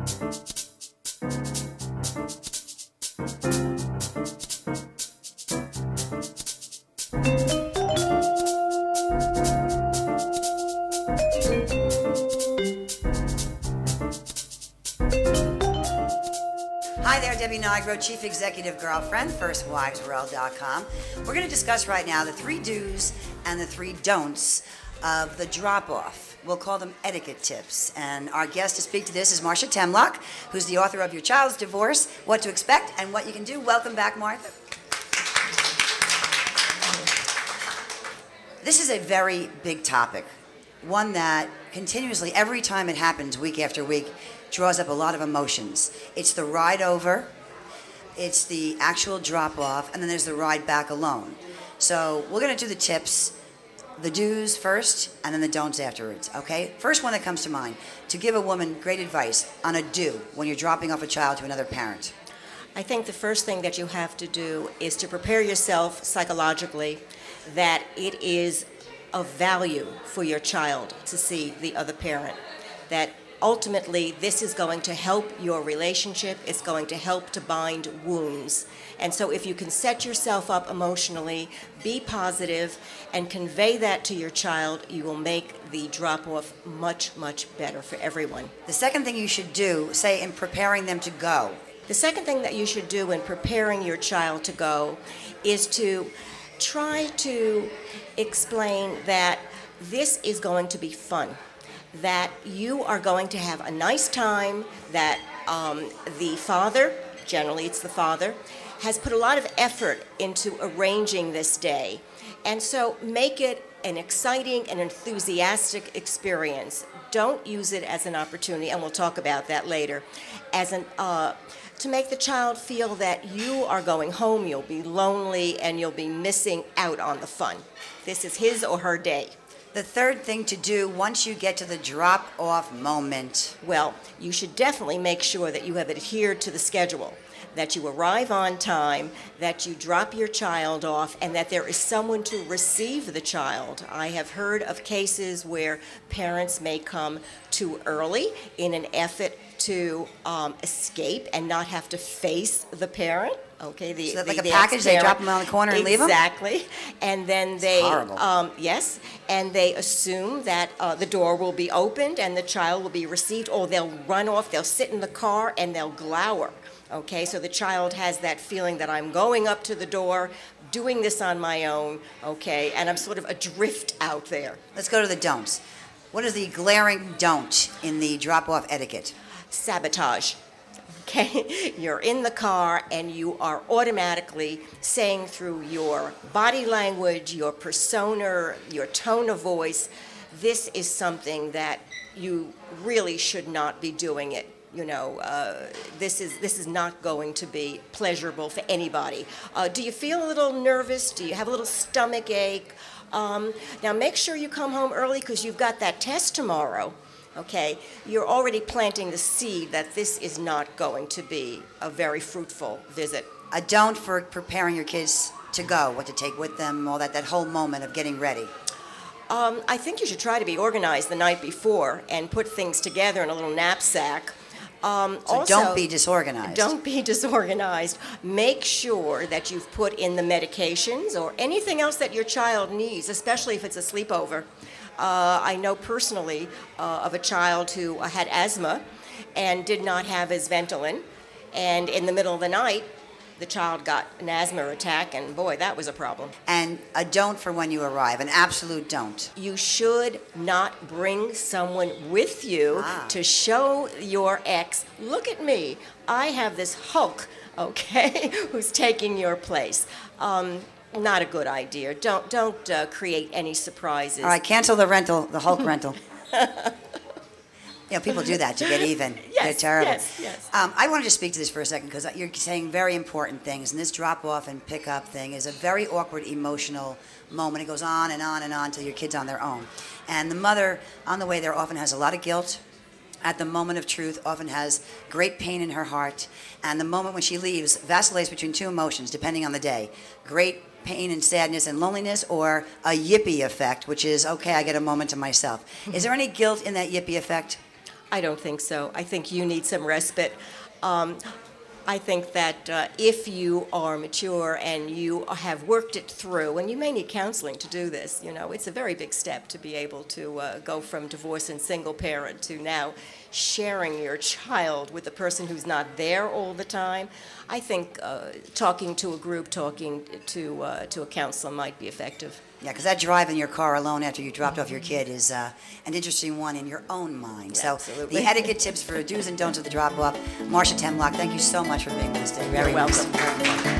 Hi there, Debbie Nigro, Chief Executive Girlfriend, FirstWivesWorld.com. We're going to discuss right now the 3 do's and the 3 don'ts of the drop-off. We'll call them etiquette tips. And our guest to speak to this is Marsha Temlock, who's the author of Your Child's Divorce, What to Expect and What You Can Do. Welcome back, Martha. This is a very big topic, one that continuously, every time it happens, week after week, draws up a lot of emotions. It's the ride over, it's the actual drop-off, and then there's the ride back alone. So we're going to do the tips, the do's first, and then the don'ts afterwards, okay? First one that comes to mind, to give a woman great advice on a do when you're dropping off a child to another parent. I think the first thing that you have to do is to prepare yourself psychologically that it is of value for your child to see the other parent, that ultimately this is going to help your relationship, it's going to help to bind wounds. And so if you can set yourself up emotionally, be positive, and convey that to your child, you will make the drop-off much, much better for everyone. The second thing you should do, say in preparing them to go. The second thing that you should do in preparing your child to go is to try to explain that this is going to be fun, that you are going to have a nice time, that the father, generally it's the father, has put a lot of effort into arranging this day. And so make it an exciting and enthusiastic experience. Don't use it as an opportunity, and we'll talk about that later, as an to make the child feel that you are going home, you'll be lonely, and you'll be missing out on the fun. This is his or her day. The third thing to do once you get to the drop-off moment. Well, you should definitely make sure that you have adhered to the schedule, that you arrive on time, that you drop your child off, and that there is someone to receive the child. I have heard of cases where parents may come too early in an effort to escape and not have to face the parent. Okay, so like a package, they drop them on the corner and leave them? Exactly. And then they, horrible. Yes, and they assume that the door will be opened and the child will be received, or they'll run off, they'll sit in the car and they'll glower. Okay, so the child has that feeling that I'm going up to the door, doing this on my own, okay, and I'm sort of adrift out there. Let's go to the don'ts. What is the glaring don't in the drop-off etiquette? Sabotage. Okay, you're in the car and you are automatically saying through your body language, your persona, your tone of voice, this is something that you really should not be doing it. You know, this is not going to be pleasurable for anybody. Do you feel a little nervous? Do you have a little stomach ache? Now make sure you come home early because you've got that test tomorrow. Okay, you're already planting the seed that this is not going to be a very fruitful visit. A don't for preparing your kids to go, what to take with them, all that whole moment of getting ready. I think you should try to be organized the night before and put things together in a little knapsack. So also, don't be disorganized. Don't be disorganized. Make sure that you've put in the medications or anything else that your child needs, especially if it's a sleepover. I know personally of a child who had asthma and did not have his Ventolin, and in the middle of the night, the child got an asthma attack, and boy, that was a problem. And a don't for when you arrive, an absolute don't. You should not bring someone with you to show your ex, look at me, I have this Hulk, okay, who's taking your place. Not a good idea. Don't create any surprises. All right, cancel the rental, the Hulk rental. You know, people do that to get even. Yes, they're terrible. Yes. I wanted to speak to this for a second because you're saying very important things, and this drop-off and pick-up thing is a very awkward, emotional moment. It goes on and on and on until your kid's on their own. And the mother, on the way there, often has a lot of guilt. At the moment of truth, often has great pain in her heart. And the moment when she leaves vacillates between two emotions, depending on the day. Great pain and sadness and loneliness, or a yippee effect, which is, okay, I get a moment to myself. Is there any guilt in that yippee effect? I don't think so. I think you need some respite. I think that if you are mature and you have worked it through, and you may need counseling to do this, you know, it's a very big step to be able to go from divorce and single parent to now sharing your child with a person who's not there all the time. I think talking to a group, talking to a counselor might be effective. Yeah, because that drive in your car alone after you dropped off your kid is an interesting one in your own mind. So Absolutely. the etiquette tips for do's and don'ts of the drop-off. Marsha Temlock, thank you so much for being with us today. You're welcome. Very fun.